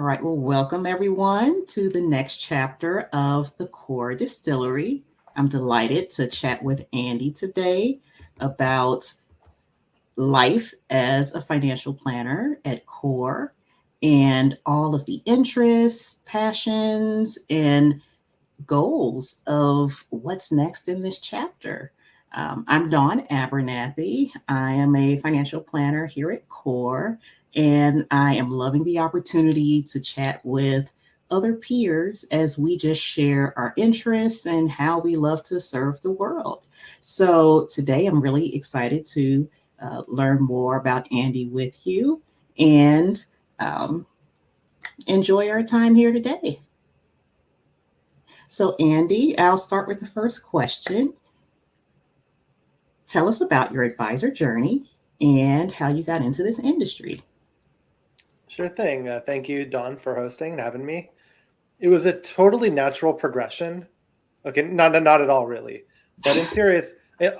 All right, well, welcome everyone to the next chapter of the Core Distillery. I'm delighted to chat with Andy today about life as a financial planner at Core and all of the interests, passions, and goals of what's next in this chapter. I'm Dawn Abernathy. I am a financial planner here at CORE, and I am loving the opportunity to chat with other peers as we just share our interests and how we love to serve the world. So today I'm really excited to learn more about Andy with you and um, enjoy our time here today. So, Andy, I'll start with the first question. Tell us about your advisor journey and how you got into this industry. Sure thing. Thank you, Don, for hosting and having me. It was a totally natural progression. Okay, not at all, really. But in serious,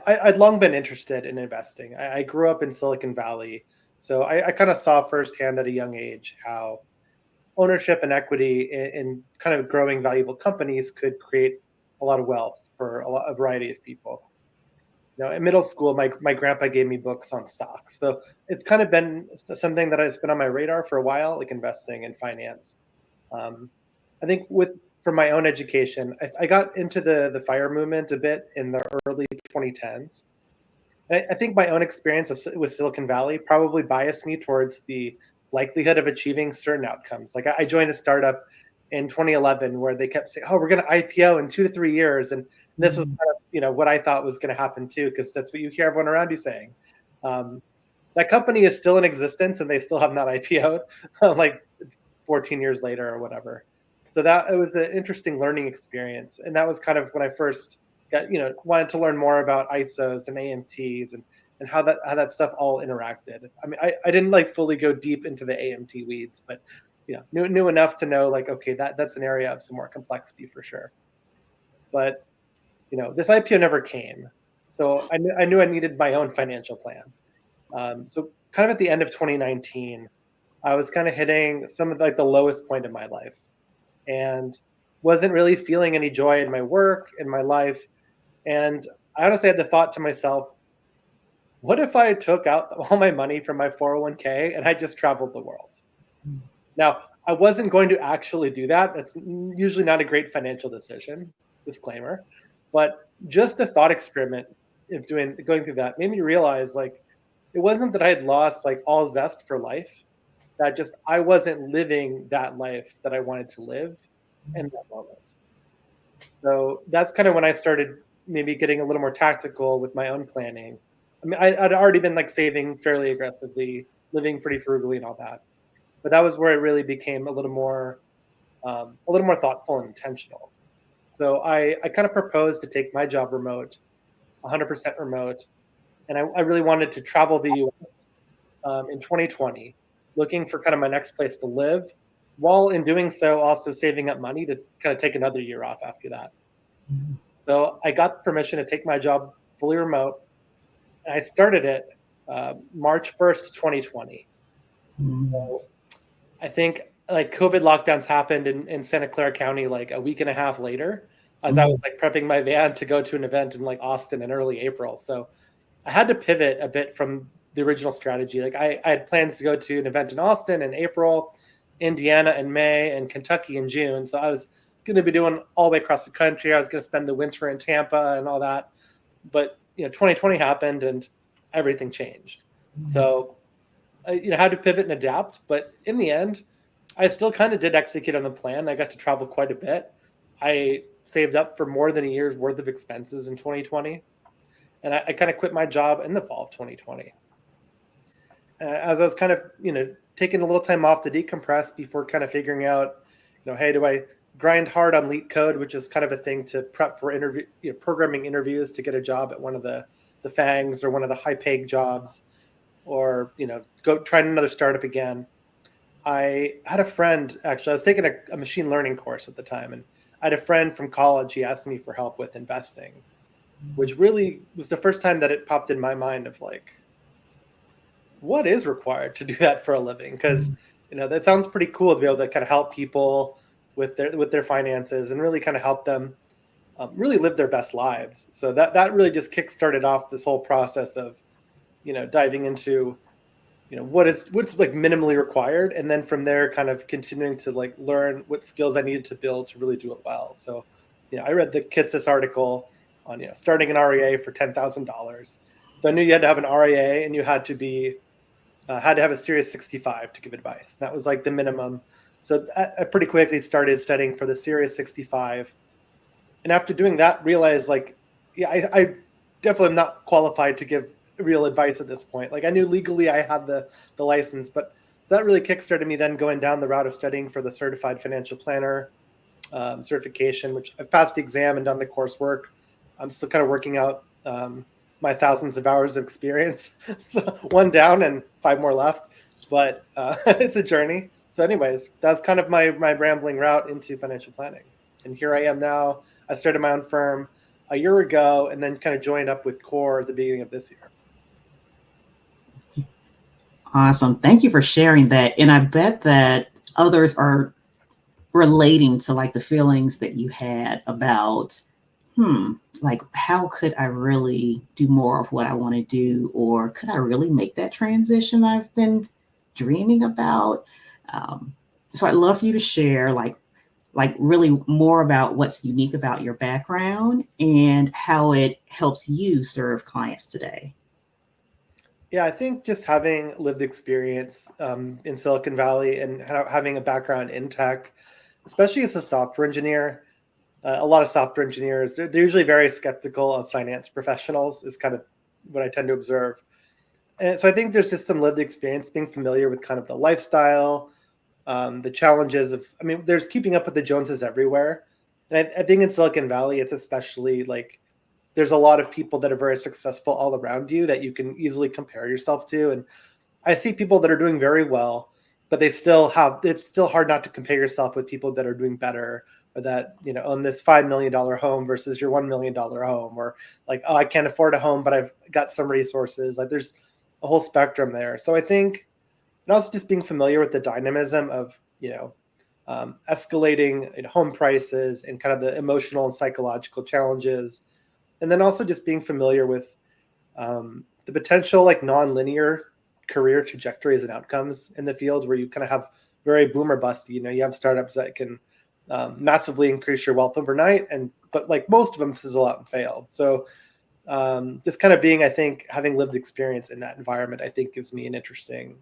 I'd long been interested in investing. I grew up in Silicon Valley, so I kind of saw firsthand at a young age how ownership and equity in kind of growing valuable companies could create a lot of wealth for a variety of people. In middle school, my grandpa gave me books on stocks. So it's kind of been something that has been on my radar for a while, like investing in finance. Um, I think for my own education, I got into the fire movement a bit in the early 2010s. And I think my own experience with Silicon Valley probably biased me towards the likelihood of achieving certain outcomes. Like I joined a startup in 2011 where they kept saying, "Oh, we're going to IPO in 2 to 3 years," and this was Mm. kind of what I thought was going to happen too, because that's what you hear everyone around you saying. Um, that company is still in existence, and they still have not IPO'd, like 14 years later or whatever. So that it was an interesting learning experience, and that was kind of when I first got wanted to learn more about ISOs and AMTs and how that stuff all interacted. I mean, I didn't like fully go deep into the AMT weeds, but knew enough to know like, okay, that's an area of some more complexity for sure. But this IPO never came, so I knew I needed my own financial plan. So kind of at the end of 2019, I was kind of hitting some of like the lowest point in my life, and wasn't really feeling any joy in my work, in my life. And I honestly had the thought to myself, what if I took out all my money from my 401k and I just traveled the world? Now, I wasn't going to actually do that. That's usually not a great financial decision, disclaimer. But just the thought experiment of going through that made me realize like it wasn't that I had lost like all zest for life, that just I wasn't living that life that I wanted to live in that moment. So that's kind of when I started maybe getting a little more tactical with my own planning. I mean, I'd already been like saving fairly aggressively, living pretty frugally and all that, but that was where it really became a little more thoughtful and intentional. So I kind of proposed to take my job remote, 100% remote, and I really wanted to travel the U.S. In 2020, looking for kind of my next place to live, while in doing so also saving up money to kind of take another year off after that. So I got permission to take my job fully remote, and I started it March 1st, 2020. Mm. So I think like COVID lockdowns happened in Santa Clara County like a week and a half later, as I was Mm. like prepping my van to go to an event in like Austin in early April. So I had to pivot a bit from the original strategy. Like I had plans to go to an event in Austin in April, Indiana in May, and Kentucky in June. So I was going to be doing all the way across the country. I was going to spend the winter in Tampa and all that. But 2020 happened and everything changed. So I had to pivot and adapt. But in the end, I still kind of did execute on the plan. I got to travel quite a bit. I saved up for more than a year's worth of expenses in 2020, and I kind of quit my job in the fall of 2020. As I was kind of taking a little time off to decompress before kind of figuring out, hey, do I grind hard on Leet Code, which is kind of a thing to prep for programming interviews to get a job at one of the FANGs or one of the high paying jobs, or go try another startup again. I had a friend, actually, I was taking a machine learning course at the time, and I had a friend from college. He asked me for help with investing, which really was the first time that it popped in my mind of like, what is required to do that for a living? Because that sounds pretty cool to be able to kind of help people with their finances and really kind of help them really live their best lives. So that really just kickstarted off this whole process of diving into what's like minimally required, and then from there kind of continuing to like learn what skills I needed to build to really do it well. So I read the Kitsis article on starting an REA for $10,000. So I knew you had to have an REA and you had to have a Series 65 to give advice. That was like the minimum. So I pretty quickly started studying for the Series 65, and after doing that, realized like, yeah, I definitely am not qualified to give real advice at this point. Like I knew legally I had the license, but so that really kickstarted me then going down the route of studying for the Certified Financial Planner certification, which I've passed the exam and done the coursework. I'm still kind of working out my thousands of hours of experience. So one down and 5 more left, but it's a journey. So anyways, that's kind of my rambling route into financial planning. And here I am now. I started my own firm a year ago and then kind of joined up with Core at the beginning of this year. Awesome. Thank you for sharing that. And I bet that others are relating to like the feelings that you had about, like how could I really do more of what I want to do? Or could I really make that transition I've been dreaming about? So I'd love for you to share like really more about what's unique about your background and how it helps you serve clients today. Yeah, I think just having lived experience in Silicon Valley and having a background in tech, especially as a software engineer, a lot of software engineers, they're usually very skeptical of finance professionals, is kind of what I tend to observe. And so I think there's just some lived experience being familiar with kind of the lifestyle, the challenges of, I mean, there's keeping up with the Joneses everywhere. And I think in Silicon Valley, it's especially like there's a lot of people that are very successful all around you that you can easily compare yourself to. And I see people that are doing very well, but it's still hard not to compare yourself with people that are doing better, or that, own this $5 million home versus your $1 million home, or like, oh, I can't afford a home, but I've got some resources. Like there's a whole spectrum there. So I think, and also just being familiar with the dynamism of, escalating home prices and kind of the emotional and psychological challenges. And then also just being familiar with the potential like non-linear career trajectories and outcomes in the field, where you kind of have very boom or bust. You have startups that can massively increase your wealth overnight, but like most of them fizzle out and fail. So just kind of being, I think, having lived experience in that environment, I think gives me an interesting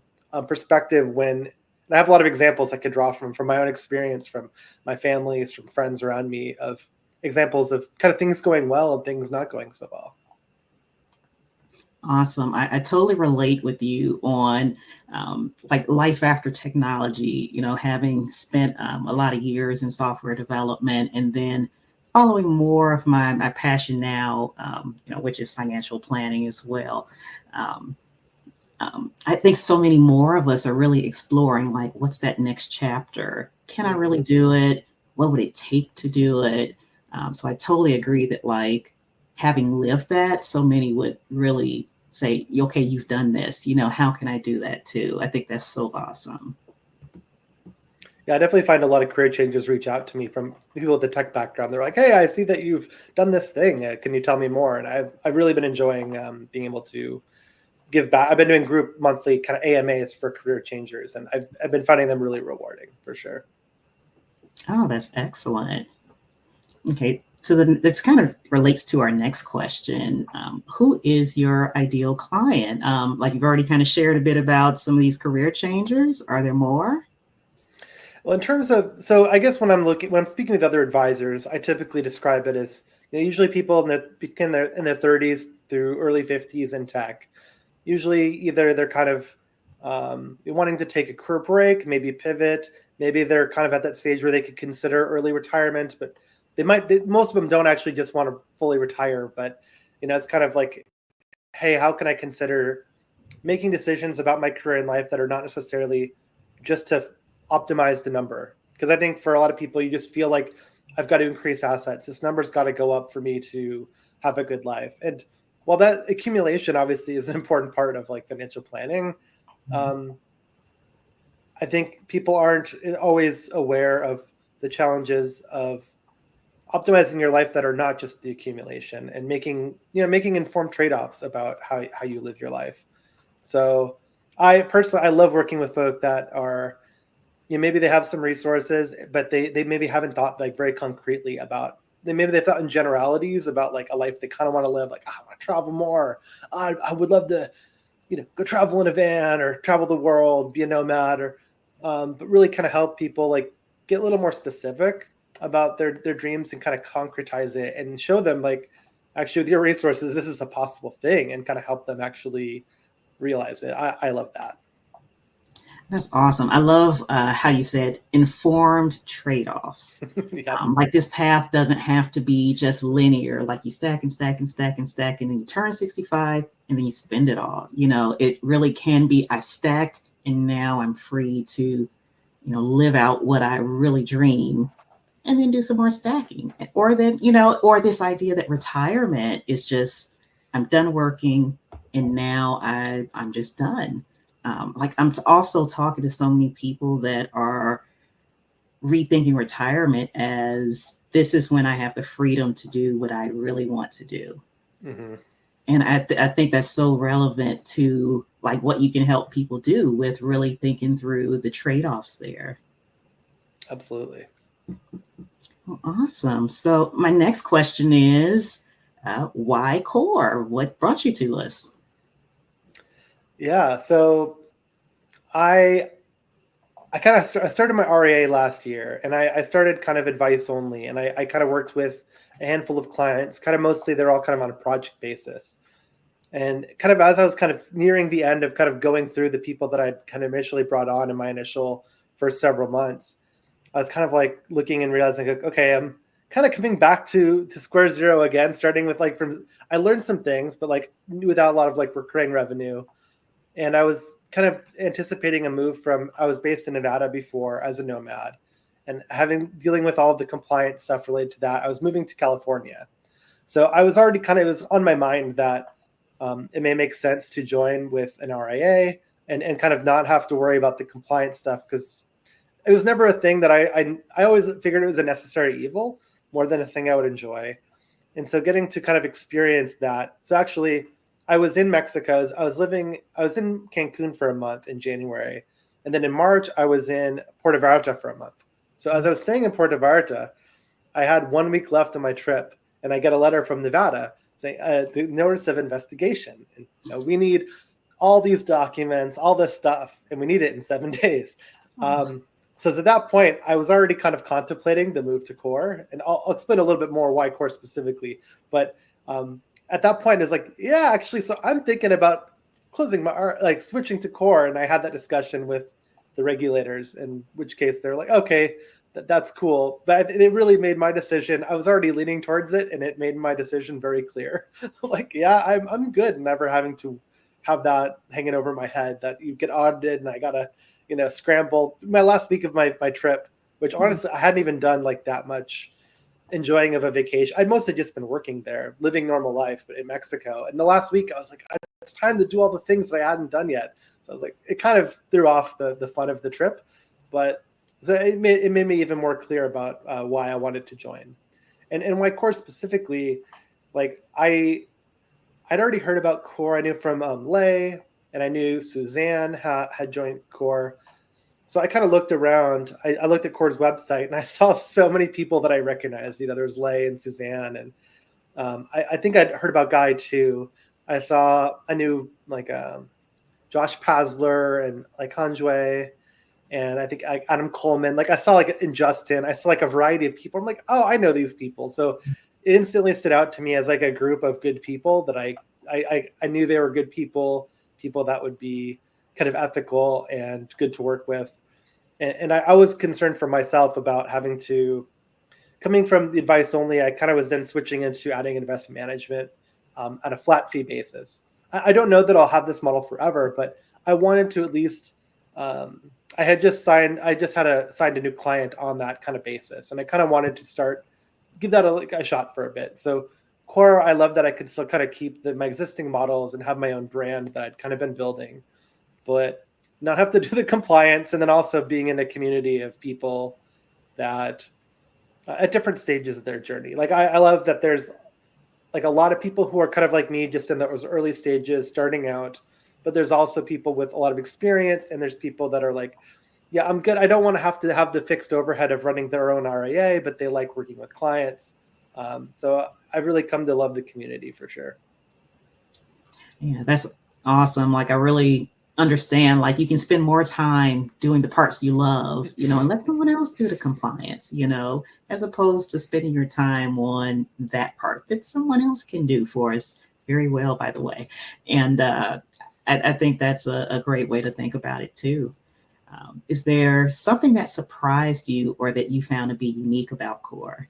perspective and I have a lot of examples I could draw from my own experience, from my families, from friends around me, of examples of kind of things going well and things not going so well. Awesome. I totally relate with you on like life after technology, having spent a lot of years in software development and then following more of my passion now, which is financial planning as well. Um, I think so many more of us are really exploring like, what's that next chapter? Can I really do it? What would it take to do it? So I totally agree that like having lived that, so many would really say, okay, you've done this, how can I do that too? I think that's so awesome. Yeah, I definitely find a lot of career changers reach out to me from people with a tech background. They're like, "Hey, I see that you've done this thing. Can you tell me more?" And I've really been enjoying being able to give back. I've been doing group monthly kind of AMAs for career changers, and I've been finding them really rewarding for sure. Oh, that's excellent. Okay, so this kind of relates to our next question. Who is your ideal client? Like you've already kind of shared a bit about some of these career changers. Are there more? Well, in terms of, so I guess when I'm speaking with other advisors, I typically describe it as usually people in their 30s through early 50s in tech. Usually, either they're kind of wanting to take a career break, maybe pivot, maybe they're kind of at that stage where they could consider early retirement, but most of them don't actually just want to fully retire. But it's kind of like, hey, how can I consider making decisions about my career in life that are not necessarily just to optimize the number? Because I think for a lot of people, you just feel like I've got to increase assets. This number's got to go up for me to have a good life. And while that accumulation obviously is an important part of like financial planning, um, I think people aren't always aware of the challenges of optimizing your life that are not just the accumulation, and making informed trade-offs about how you live your life. So I love working with folk that are, maybe they have some resources, but they maybe haven't thought like very concretely about, maybe they thought in generalities about like a life they kind of want to live, like, I want to travel more. I would love to, go travel in a van or travel the world, be a nomad, or but really kind of help people like get a little more specific about their dreams and kind of concretize it and show them like, actually with your resources, this is a possible thing, and kind of help them actually realize it. I love that. That's awesome. I love how you said informed trade offs. Yep. Like this path doesn't have to be just linear, like you stack and stack and stack and stack, and then you turn 65 and then you spend it all. It really can be I've stacked and now I'm free to, live out what I really dream and then do some more stacking. Or then, or this idea that retirement is just, I'm done working and now I'm just done. Like I'm also talking to so many people that are rethinking retirement as this is when I have the freedom to do what I really want to do. Mm-hmm. And I think that's so relevant to like what you can help people do with really thinking through the trade-offs there. Absolutely. Well, awesome. So my next question is, why core? What brought you to us? Yeah. So I I started my REA last year, and I started kind of advice only, and I kind of worked with a handful of clients, kind of mostly they're all kind of on a project basis. And kind of as I was kind of nearing the end of kind of going through the people that I'd kind of initially brought on in my initial first several months, I was kind of like looking and realizing, like, okay, I'm kind of coming back to square zero again, starting with like from I learned some things, but like without a lot of like recurring revenue. And I was kind of anticipating a move from, I was based in Nevada before as a nomad, and having dealing with all of the compliance stuff related to that, I was moving to California. So I was already kind of, it was on my mind that it may make sense to join with an RIA, and kind of not have to worry about the compliance stuff, because it was never a thing that I always figured it was a necessary evil more than a thing I would enjoy. And so getting to kind of experience that. So actually, I was in Mexico. I was in Cancun for a month in January. And then in March, I was in Puerto Vallarta for a month. So as I was staying in Puerto Vallarta, I had 1 week left of my trip, and I get a letter from Nevada saying, the notice of investigation. And, we need all these documents, all this stuff, and we need it in 7 days. Oh, So at that point, I was already kind of contemplating the move to core, and I'll explain a little bit more why core specifically. But at that point, it's like, yeah, actually, so I'm thinking about closing my, like switching to core, and I had that discussion with the regulators. In which case, they're like, okay, that's cool, but it really made my decision. I was already leaning towards it, and it made my decision very clear. Like, yeah, I'm good, never having to have that hanging over my head that you get audited and I gotta scramble my last week of my trip, which honestly I hadn't even done like that much enjoying of a vacation. I'd mostly just been working there, living normal life, but in Mexico. And the last week I was like, it's time to do all the things that I hadn't done yet. So I was like, it kind of threw off the fun of the trip, but so it made me even more clear about why I wanted to join, and why core specifically. Like I'd already heard about core. I knew from Lay, and I knew Suzanne had joined core. So I kind of looked around. I looked at Core's website, and I saw so many people that I recognized. There's Lay and Suzanne, and I think I'd heard about Guy too. I knew like Josh Pasler and like Hanjue, and I think like Adam Coleman. Like I saw like in Justin, I saw like a variety of people. I'm like, oh, I know these people. So it instantly stood out to me as like a group of good people that I knew they were good people that would be kind of ethical and good to work with. And I was concerned for myself about having to, coming from the advice only, I kind of was then switching into adding investment management at a flat fee basis. I don't know that I'll have this model forever, but I wanted to at least, I just signed a new client on that kind of basis. And I kind of wanted to give that a shot for a bit. So core, I love that I could still kind of keep my existing models and have my own brand that I'd kind of been building. But not have to do the compliance, and then also being in a community of people that at different stages of their journey. Like I love that there's like a lot of people who are kind of like me, just in those early stages, starting out. But there's also people with a lot of experience, and there's people that are like, yeah, I'm good. I don't want to have the fixed overhead of running their own RIA, but they like working with clients. So I've really come to love the community for sure. Yeah, that's awesome. Like I really understand, like you can spend more time doing the parts you love, and let someone else do the compliance, as opposed to spending your time on that part that someone else can do for us very well, by the way. And I think that's a great way to think about it too. Is there something that surprised you or that you found to be unique about Core?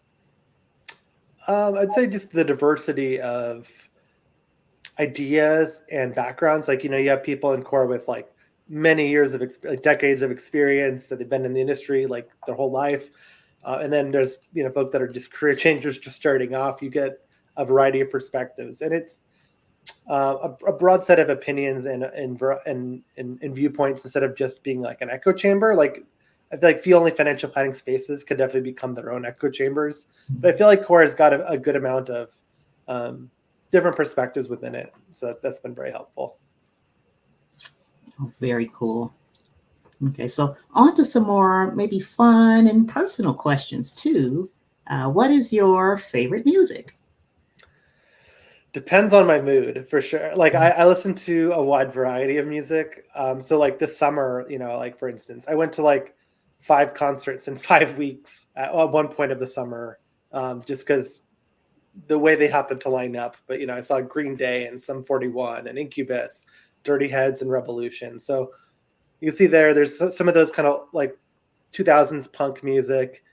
I'd say just the diversity of ideas and backgrounds. Like, you have people in core with like many years of like decades of experience, that they've been in the industry like their whole life. And then there's, folk that are just career changers just starting off. You get a variety of perspectives, and it's a broad set of opinions and viewpoints, instead of just being like an echo chamber. Like I feel like only financial planning spaces could definitely become their own echo chambers. But I feel like core has got a good amount of different perspectives within it. So that's been very helpful. Oh, very cool. Okay, so on to some more maybe fun and personal questions too. What is your favorite music? Depends on my mood for sure. Like I listen to a wide variety of music. So like this summer, like for instance, I went to like 5 concerts in 5 weeks at one point of the summer, just because the way they happened to line up. But I saw Green Day and Sum 41 and Incubus, Dirty Heads and Revolution. So you can see there's some of those kind of like 2000s punk music,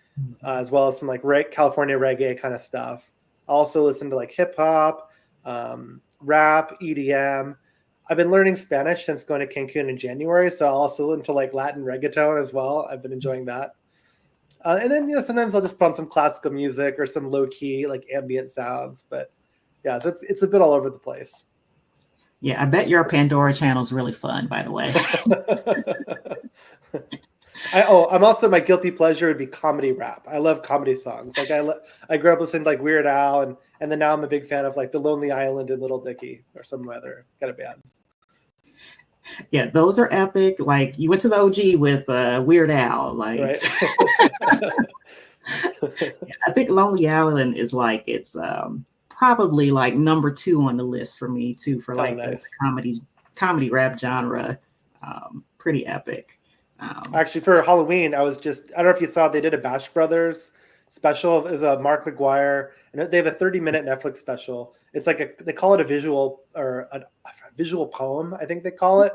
as well as some like California reggae kind of stuff. I also listen to like hip hop, rap, EDM. I've been learning Spanish since going to Cancun in January, so I'll also listen to like Latin reggaeton as well. I've been enjoying that. And then sometimes I'll just put on some classical music or some low key like ambient sounds. But yeah, so it's a bit all over the place. Yeah, I bet your Pandora channel is really fun, by the way. I'm also, my guilty pleasure would be comedy rap. I love comedy songs. Like I grew up listening to like Weird Al, and then now I'm a big fan of like The Lonely Island and Little Dicky or some other kind of bands. Yeah, those are epic. Like you went to the OG with Weird Al. Like, right. I think Lonely Island is like it's probably like number 2 on the list for me too, for like nice. the comedy rap genre. Pretty epic. Actually, for Halloween, I don't know if you saw, they did a Bash Brothers special. Is a Mark McGuire, and they have a 30-minute Netflix special. It's like they call it a visual or a visual poem, I think they call it.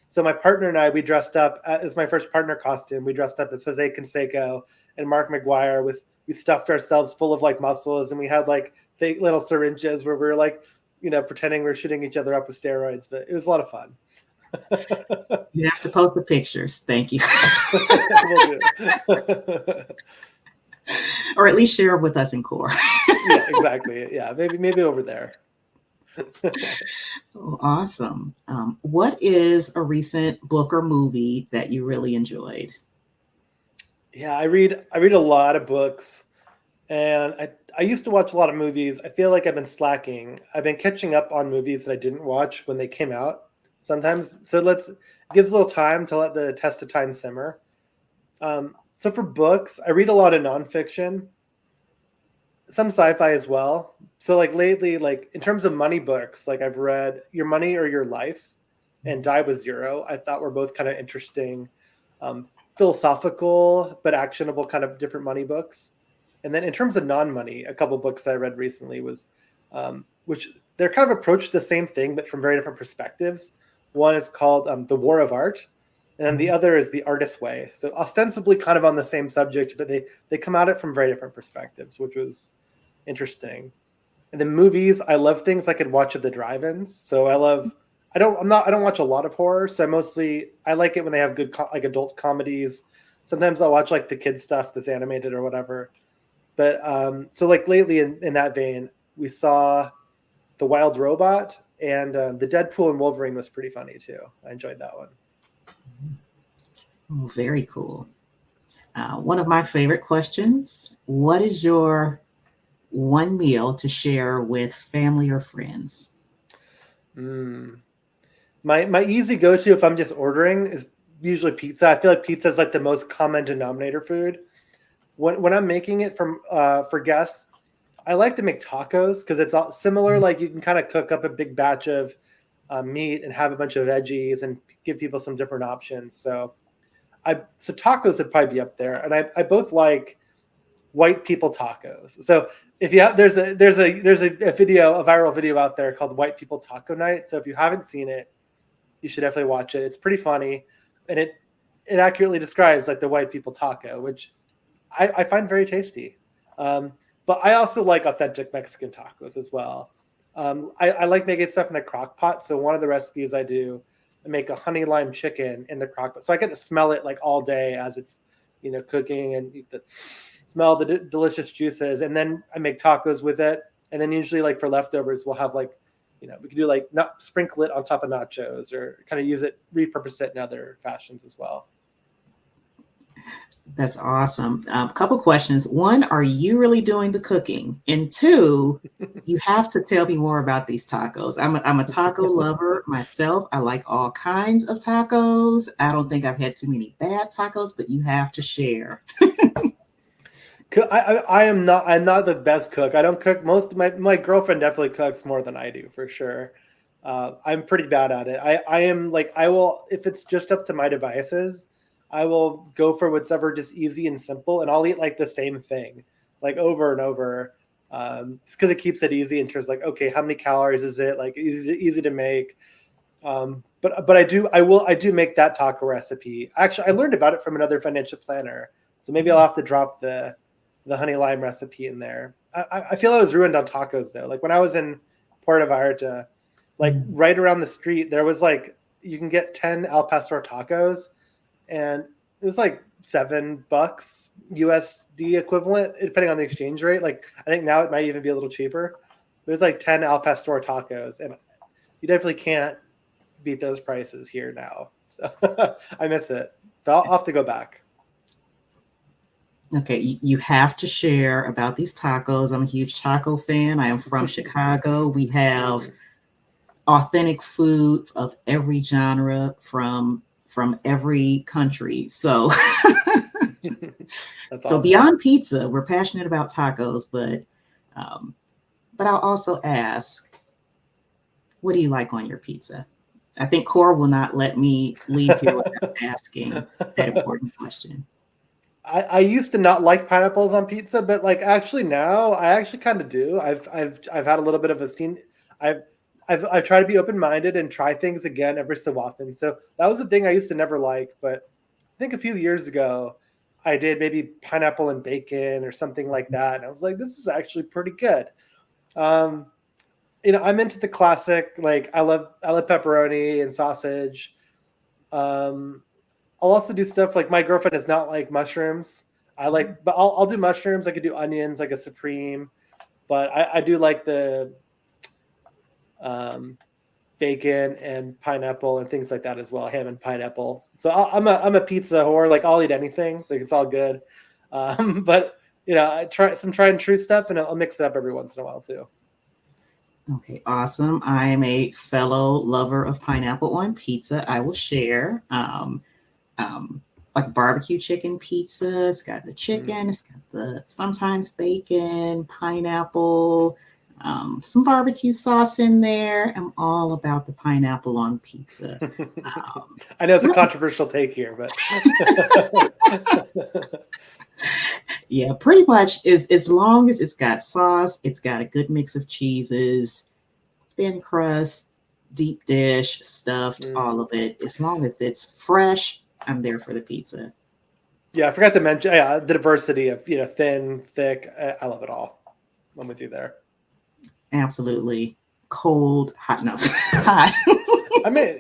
So my partner and I, we dressed up as my first partner costume. We dressed up as Jose Canseco and Mark McGuire. We stuffed ourselves full of like muscles, and we had like fake little syringes where we were like, pretending we we're shooting each other up with steroids. But it was a lot of fun. You have to post the pictures. Thank you. Or at least share it with us in core. Yeah, exactly. Yeah, maybe over there. Oh, awesome. What is a recent book or movie that you really enjoyed? Yeah, I read a lot of books, and I used to watch a lot of movies. I feel like I've been slacking. I've been catching up on movies that I didn't watch when they came out sometimes. So it gives a little time to let the test of time simmer. So for books, I read a lot of nonfiction, some sci-fi as well. So like lately, like in terms of money books, like I've read Your Money or Your Life and Die with Zero. I thought were both kind of interesting, philosophical but actionable kind of different money books. And then in terms of non-money, a couple books I read recently was, which they're kind of approach the same thing but from very different perspectives. One is called The War of Art, and the other is The Artist's Way. So ostensibly kind of on the same subject, but they come at it from very different perspectives, which was interesting. And then movies, I love things I could watch at the drive-ins. So I don't watch a lot of horror. So I like it when they have good like adult comedies. Sometimes I'll watch like the kids stuff that's animated or whatever. But so like lately in that vein, we saw The Wild Robot, and the Deadpool and Wolverine was pretty funny too. I enjoyed that one. Oh, very cool. One of my favorite questions: what is your one meal to share with family or friends? Mm. My easy go to if I'm just ordering is usually pizza. I feel like pizza is like the most common denominator food. When I'm making it for guests, I like to make tacos because it's all similar. Like you can kind of cook up a big batch of meat and have a bunch of veggies and give people some different options. So tacos would probably be up there, and I both like white people tacos. So if you have there's a video, a viral video out there called White People Taco Night. So if you haven't seen it, you should definitely watch it. It's pretty funny, and it accurately describes like the white people taco, which I find very tasty. Um, but I also like authentic Mexican tacos as well. I like making stuff in the crock pot. So one of the recipes I do, I make a honey lime chicken in the crock pot. So I get to smell it like all day as it's cooking and smell the delicious juices. And then I make tacos with it. And then usually like for leftovers, we'll have like we can do like not sprinkle it on top of nachos or kind of use it, repurpose it in other fashions as well. That's awesome. A couple questions. One, are you really doing the cooking? And two, you have to tell me more about these tacos. I'm a taco lover myself. I like all kinds of tacos. I don't think I've had too many bad tacos, but you have to share. I'm not the best cook. I don't cook. Most of my girlfriend definitely cooks more than I do for sure. I'm pretty bad at it. I am like I will if it's just up to my devices, I will go for whatever just easy and simple, and I'll eat like the same thing like over and over. It's because it keeps it easy in terms of like okay, how many calories is it? Like easy to make. But I do make that taco recipe. Actually, I learned about it from another financial planner, so maybe I'll have to drop the honey lime recipe in there. I feel I was ruined on tacos though. Like when I was in Puerto Vallarta, like right around the street, there was like you can get 10 al pastor tacos, and it was like $7 USD equivalent, depending on the exchange rate. Like I think now it might even be a little cheaper. There's like 10 al pastor tacos, and you definitely can't beat those prices here now. So I miss it. But I'll have to go back. Okay, you have to share about these tacos. I'm a huge taco fan. I am from Chicago. We have Mm. authentic food of every genre from every country. So That's so awesome. beyond pizza, we're passionate about tacos, um, but I'll also ask, what do you like on your pizza? I think Cora will not let me leave here without asking that important question. I used to not like pineapples on pizza, but like actually now I actually kind of do. I've had a little bit of a scene. I've I've tried to be open minded and try things again every so often. So that was the thing I used to never like, but I think a few years ago I did maybe pineapple and bacon or something like that, and I was like, this is actually pretty good. Um, I'm into the classic. Like I love pepperoni and sausage. Um, I'll also do stuff like my girlfriend does not like mushrooms. But I'll do mushrooms. I could do onions, like a supreme. But I do like the um, bacon and pineapple and things like that as well. Ham and pineapple. So I'm a pizza whore. Like I'll eat anything. Like it's all good. But I try some tried and true stuff, and I'll mix it up every once in a while too. Okay, awesome. I am a fellow lover of pineapple on pizza. I will share. Um, like barbecue chicken pizza. It's got the Mm. chicken, it's got the sometimes bacon, pineapple, some barbecue sauce in there. I'm all about the pineapple on pizza. Um, I know it's a what controversial take here, but Yeah, pretty much is as long as it's got sauce, it's got a good mix of cheeses, thin crust, deep dish, stuffed, mm. all of it. As long as it's fresh, I'm there for the pizza. Yeah, I forgot to mention the diversity of thin, thick. I love it all. I'm with you there. Absolutely. Cold, hot, no, hot. I mean,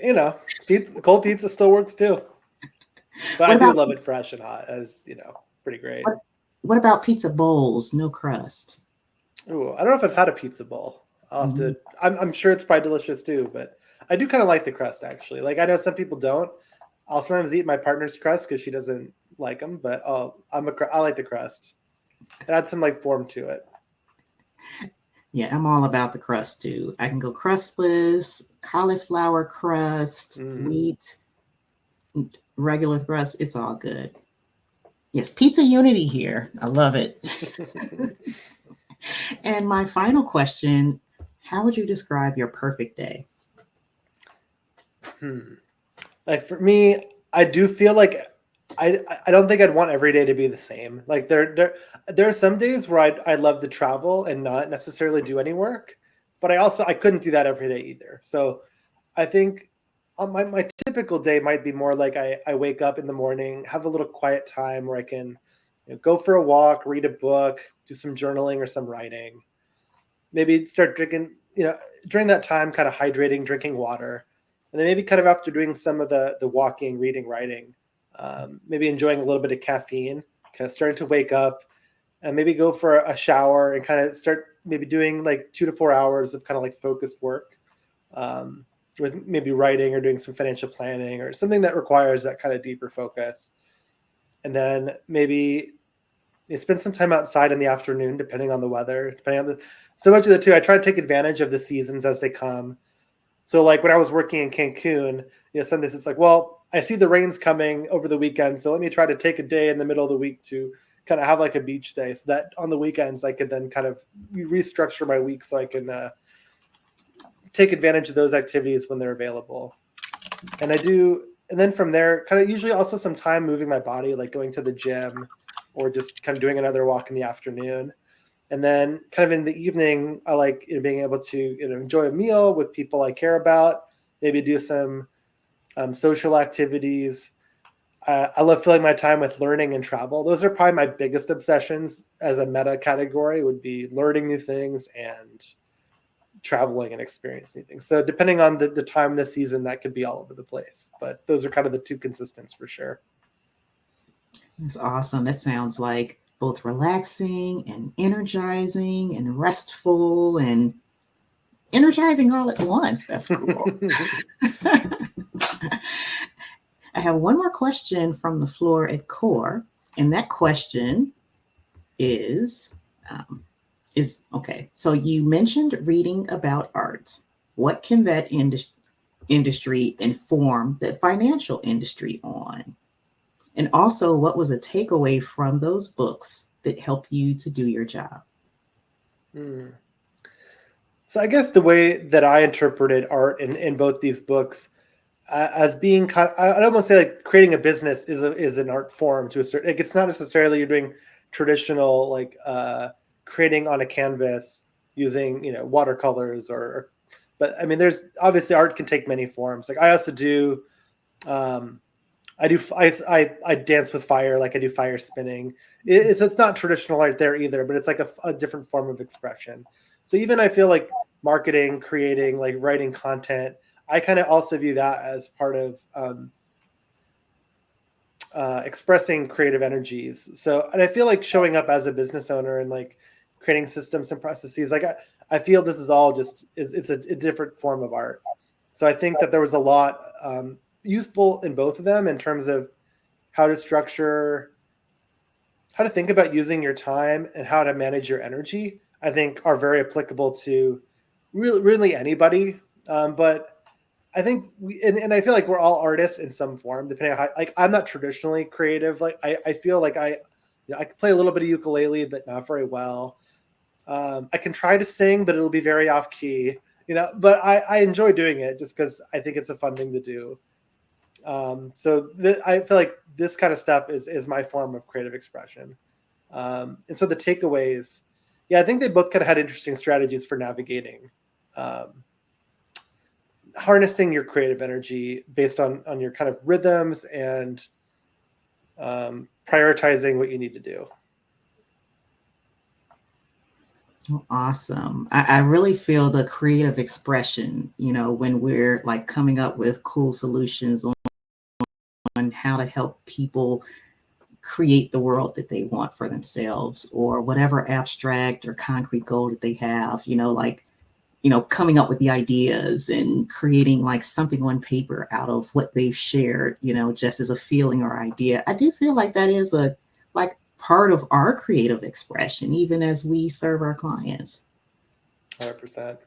cold pizza still works too, but I What do about love it fresh and hot. As pretty great. what, what about pizza bowls, no crust? Ooh, I don't know if I've had a pizza bowl. I'll have Mhm. to. I'm sure it's probably delicious too, but I do kind of like the crust actually. Like I know some people don't. I'll sometimes eat my partner's crust because she doesn't like them, but I like the crust. It adds some like form to it. Yeah, I'm all about the crust too. I can go crustless, cauliflower crust, Mm. wheat, regular crust. It's all good. Yes, pizza unity here. I love it. And my final question, how would you describe your perfect day? Hmm. Like for me, I do feel like I don't think I'd want every day to be the same. Like there are some days where I'd love to travel and not necessarily do any work, but I couldn't do that every day either. So I think on my typical day might be more like I wake up in the morning, have a little quiet time where I can go for a walk, read a book, do some journaling or some writing. Maybe start drinking, during that time, kind of hydrating, drinking water. And then maybe kind of after doing some of the walking, reading, writing, maybe enjoying a little bit of caffeine, kind of starting to wake up and maybe go for a shower and kind of start maybe doing like 2 to 4 hours of kind of like focused work, um, with maybe writing or doing some financial planning or something that requires that kind of deeper focus. And then maybe spend some time outside in the afternoon, depending on the weather, depending on the so much of the two. I try to take advantage of the seasons as they come. So like when I was working in Cancun, some days it's like, well, I see the rain's coming over the weekend, so let me try to take a day in the middle of the week to kind of have like a beach day, so that on the weekends I could then kind of restructure my week so I can take advantage of those activities when they're available. And I do, and then from there, kind of usually also some time moving my body, like going to the gym or just kind of doing another walk in the afternoon. And then kind of in the evening, I like being able to enjoy a meal with people I care about, maybe do some social activities. I love filling my time with learning and travel. Those are probably my biggest obsessions as a meta category, would be learning new things and traveling and experiencing things. So depending on the time of the season, that could be all over the place. But those are kind of the two consistents for sure. That's awesome. That sounds like both relaxing and energizing and restful and energizing all at once. That's cool. I have one more question from the floor at Core, and that question is um, is okay. So you mentioned reading about art. What can that industry inform the financial industry on? And also, what was a takeaway from those books that help you to do your job? Hmm. So I guess the way that I interpreted art in both these books, as being I'd almost say like creating a business is an art form to a certain. Like it's not necessarily you're doing traditional like creating on a canvas using watercolors but I mean there's obviously art can take many forms. Like I also do. Um, I dance with fire, like I do fire spinning. It's not traditional art there either, but it's like a different form of expression. So even I feel like marketing, creating, like writing content, I kind of also view that as part of expressing creative energies. So, and I feel like showing up as a business owner and like creating systems and processes, like I feel this is all just is a different form of art. So I think that there was a lot useful in both of them in terms of how to structure, how to think about using your time and how to manage your energy. I think are very applicable to really anybody. But I think and I feel like we're all artists in some form, depending on how, like, I'm not traditionally creative. Like I feel like I can play a little bit of ukulele, but not very well. I can try to sing, but it'll be very off key, but I enjoy doing it just because I think it's a fun thing to do. So I feel like this kind of stuff is my form of creative expression. And so the takeaways, yeah, I think they both kind of had interesting strategies for navigating, um, harnessing your creative energy based on your kind of rhythms and prioritizing what you need to do. Oh, awesome. I really feel the creative expression, when we're like coming up with cool solutions on how to help people create the world that they want for themselves or whatever abstract or concrete goal that they have, like coming up with the ideas and creating like something on paper out of what they've shared, just as a feeling or idea. I do feel like that is a like part of our creative expression, even as we serve our clients. 100%.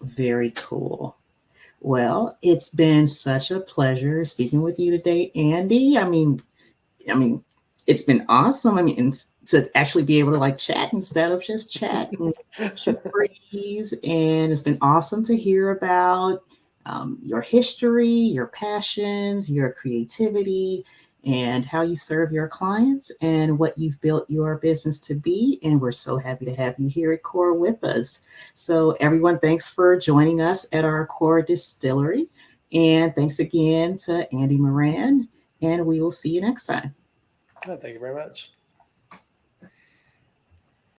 Very cool. Well, it's been such a pleasure speaking with you today, Andy. I mean, it's been awesome. I mean, and to actually be able to like chat instead of just chat and shoot breeze. And it's been awesome to hear about your history, your passions, your creativity, and how you serve your clients and what you've built your business to be. And we're so happy to have you here at Core with us. So, everyone, thanks for joining us at our Core Distillery. And thanks again to Andy Moran. And we will see you next time. Oh, thank you very much.